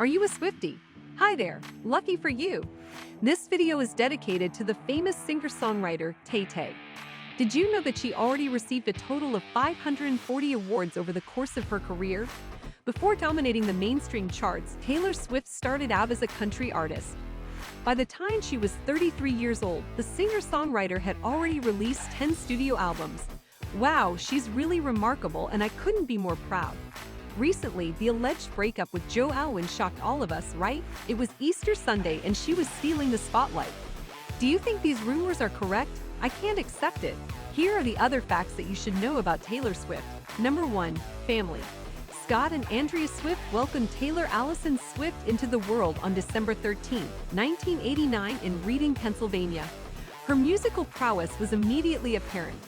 Are you a Swiftie? Hi there, lucky for you. This video is dedicated to the famous singer-songwriter Tay Tay. Did you know that she already received a total of 540 awards over the course of her career? Before dominating the mainstream charts, Taylor Swift started out as a country artist. By the time she was 33 years old, the singer-songwriter had already released 10 studio albums. Wow, she's really remarkable, and I couldn't be more proud. Recently, the alleged breakup with Joe Alwyn shocked all of us, right? It was Easter Sunday and she was stealing the spotlight. Do you think these rumors are correct? I can't accept it. Here are the other facts that you should know about Taylor Swift. Number 1. Family. Scott and Andrea Swift welcomed Taylor Allison Swift into the world on December 13, 1989 in Reading, Pennsylvania. Her musical prowess was immediately apparent.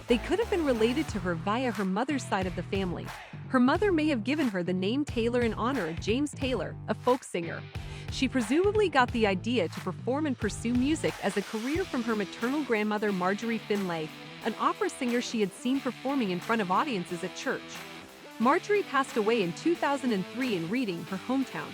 They could have been related to her via her mother's side of the family. Her mother may have given her the name Taylor in honor of James Taylor, a folk singer. She presumably got the idea to perform and pursue music as a career from her maternal grandmother Marjorie Finlay, an opera singer she had seen performing in front of audiences at church. Marjorie passed away in 2003 in Reading, her hometown.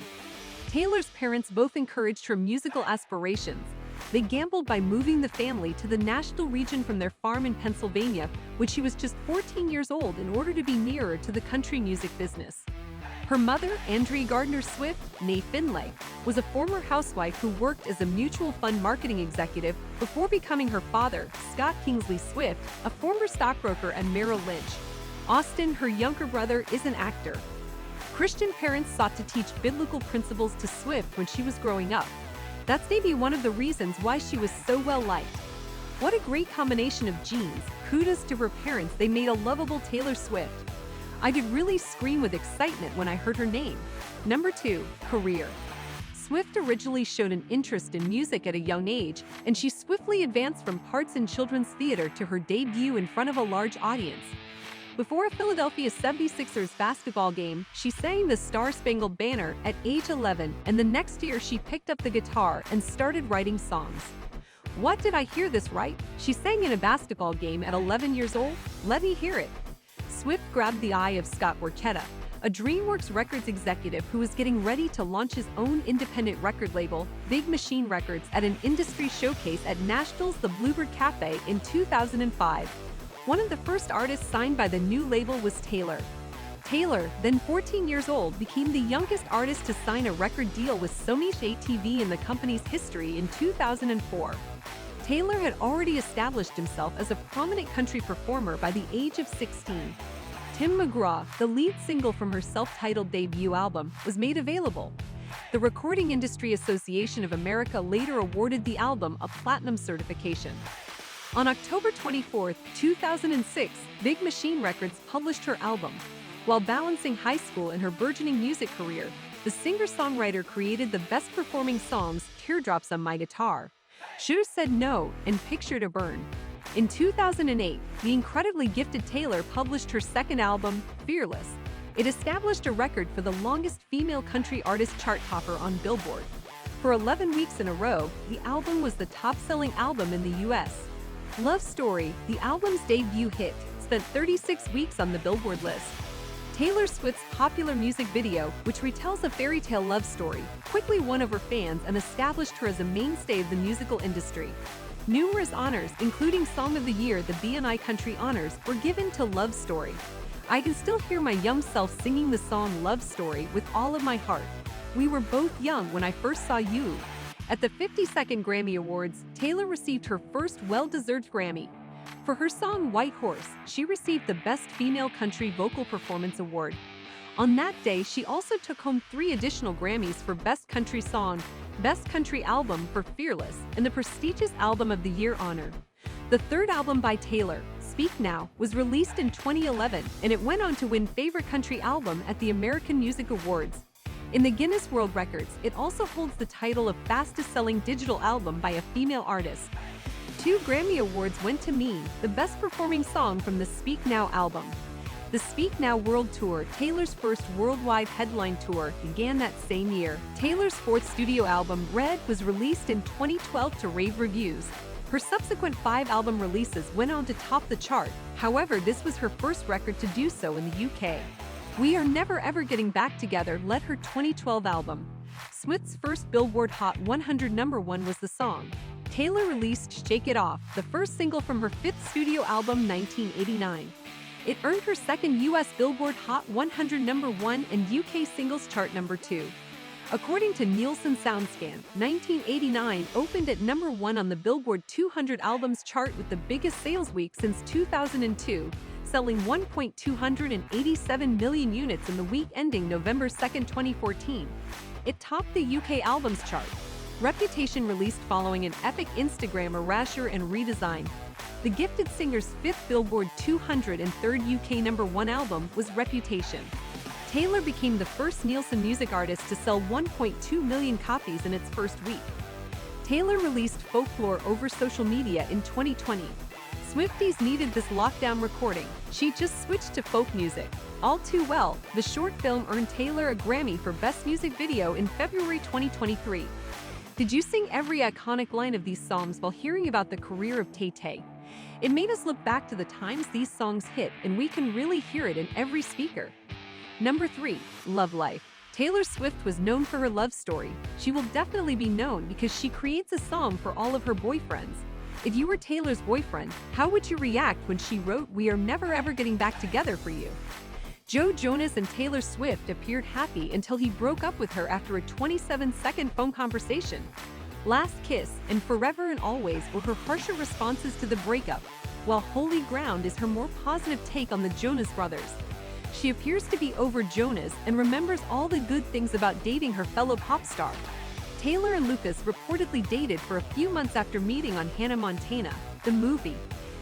Taylor's parents both encouraged her musical aspirations. They gambled by moving the family to the Nashville region from their farm in Pennsylvania when she was just 14 years old in order to be nearer to the country music business. Her mother, Andrea Gardner Swift, née Finlay, was a former housewife who worked as a mutual fund marketing executive before becoming her father, Scott Kingsley Swift, a former stockbroker at Merrill Lynch. Austin, her younger brother, is an actor. Christian parents sought to teach biblical principles to Swift when she was growing up. That's maybe one of the reasons why she was so well liked. What a great combination of genes. Kudos to her parents, they made a lovable Taylor Swift. I did really scream with excitement when I heard her name. Number 2. Career. Swift originally showed an interest in music at a young age, and she swiftly advanced from parts in children's theater to her debut in front of a large audience. Before a Philadelphia 76ers basketball game, she sang the Star-Spangled Banner at age 11, and the next year she picked up the guitar and started writing songs. What, did I hear this right? She sang in a basketball game at 11 years old? Let me hear it. Swift grabbed the eye of Scott Borchetta, a DreamWorks Records executive who was getting ready to launch his own independent record label, Big Machine Records, at an industry showcase at Nashville's The Bluebird Cafe in 2005. One of the first artists signed by the new label was Taylor. Taylor, then 14 years old, became the youngest artist to sign a record deal with Sony ATV in the company's history in 2004. Taylor had already established himself as a prominent country performer by the age of 16. Tim McGraw, the lead single from her self-titled debut album, was made available. The Recording Industry Association of America later awarded the album a platinum certification. On October 24, 2006, Big Machine Records published her album. While balancing high school and her burgeoning music career, the singer-songwriter created the best-performing songs Teardrops on My Guitar, Should've Said No, and Picture to Burn. In 2008, the incredibly gifted Taylor published her second album, Fearless. It established a record for the longest female country artist chart topper on Billboard. For 11 weeks in a row, the album was the top-selling album in the U.S. Love Story, the album's debut hit, spent 36 weeks on the Billboard list. Taylor Swift's popular music video, which retells a fairy tale love story, quickly won over fans and established her as a mainstay of the musical industry. Numerous honors, including Song of the Year, the BNI Country Honors, were given to Love Story. I can still hear my young self singing the song Love Story with all of my heart. We were both young when I first saw you. At the 52nd Grammy Awards, Taylor received her first well-deserved Grammy. For her song White Horse, she received the Best Female Country Vocal Performance Award. On that day, she also took home 3 additional Grammys for Best Country Song, Best Country Album for Fearless, and the prestigious Album of the Year honor. The third album by Taylor, Speak Now, was released in 2011, and it went on to win Favorite Country Album at the American Music Awards. In the Guinness World Records, it also holds the title of fastest-selling digital album by a female artist. 2 Grammy Awards went to Me, the best-performing song from the Speak Now album. The Speak Now World Tour, Taylor's first worldwide headline tour, began that same year. Taylor's 4th studio album, Red, was released in 2012 to rave reviews. Her subsequent 5 album releases went on to top the chart. However, this was her first record to do so in the UK. We Are Never Ever Getting Back Together led her 2012 album. Swiftie's first Billboard Hot 100 #1 was the song. Taylor released Shake It Off, the first single from her fifth studio album 1989. It earned her second U.S. Billboard Hot 100 #1 and UK Singles Chart #2. According to Nielsen SoundScan, 1989 opened at #1 on the Billboard 200 Albums chart with the biggest sales week since 2002, selling 1.287 million units in the week ending November 2, 2014. It topped the UK Albums chart. Reputation released following an epic Instagram erasure and redesign. The gifted singer's fifth Billboard 200 and third UK #1 album was Reputation. Taylor became the first Nielsen music artist to sell 1.2 million copies in its first week. Taylor released Folklore over social media in 2020. Swifties needed this lockdown recording. She just switched to folk music. All Too Well, the short film earned Taylor a Grammy for Best Music Video in February 2023. Did you sing every iconic line of these songs while hearing about the career of Tay-Tay? It made us look back to the times these songs hit, and we can really hear it in every speaker. Number 3. Love Life. Taylor Swift was known for her love story. She will definitely be known because she creates a song for all of her boyfriends. If you were Taylor's boyfriend, how would you react when she wrote "We Are Never Ever Getting Back Together" for you? Joe Jonas and Taylor Swift appeared happy until he broke up with her after a 27-second phone conversation. Last Kiss and Forever and Always were her harsher responses to the breakup, while Holy Ground is her more positive take on the Jonas Brothers. She appears to be over Jonas and remembers all the good things about dating her fellow pop star. Taylor and Lucas reportedly dated for a few months after meeting on Hannah Montana, the movie.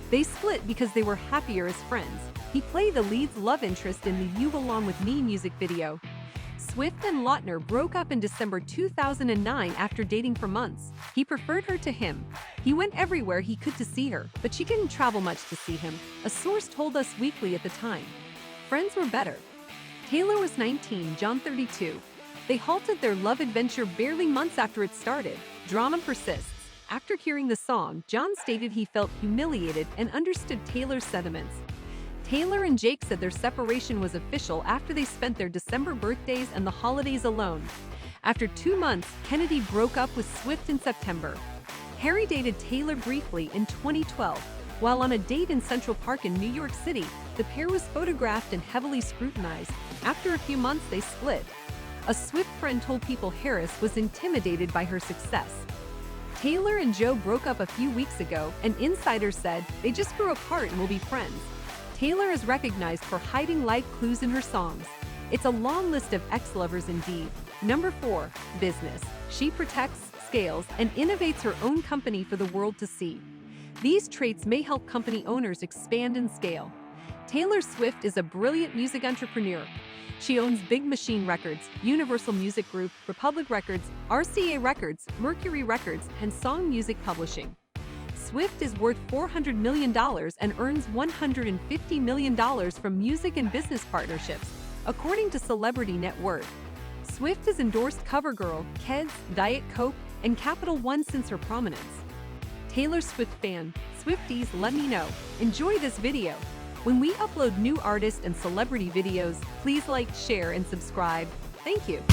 They split because they were happier as friends. He played the lead's love interest in the You Belong With Me music video. Swift and Lautner broke up in December 2009 after dating for months. He preferred her to him. He went everywhere he could to see her, but she couldn't travel much to see him, a source told Us Weekly at the time. Friends were better. Taylor was 19, John 32. They halted their love adventure barely months after it started. Drama persists. After hearing the song, John stated he felt humiliated and understood Taylor's sentiments. Taylor and Jake said their separation was official after they spent their December birthdays and the holidays alone. After 2 months, Kennedy broke up with Swift in September. Harry dated Taylor briefly in 2012. While on a date in Central Park in New York City, the pair was photographed and heavily scrutinized. After a few months, they split. A Swift friend told People Harris was intimidated by her success. Taylor and Joe broke up a few weeks ago, and insiders said they just grew apart and will be friends. Taylor is recognized for hiding life clues in her songs. It's a long list of ex-lovers indeed. Number 4. Business. She protects, scales, and innovates her own company for the world to see. These traits may help company owners expand and scale. Taylor Swift is a brilliant music entrepreneur. She owns Big Machine Records, Universal Music Group, Republic Records, RCA Records, Mercury Records, and Song Music Publishing. Swift is worth $400 million and earns $150 million from music and business partnerships, according to Celebrity Net Worth. Swift has endorsed CoverGirl, Keds, Diet Coke, and Capital One since her prominence. Taylor Swift fan, Swifties, let me know. Enjoy this video. When we upload new artist and celebrity videos, please like, share, and subscribe. Thank you.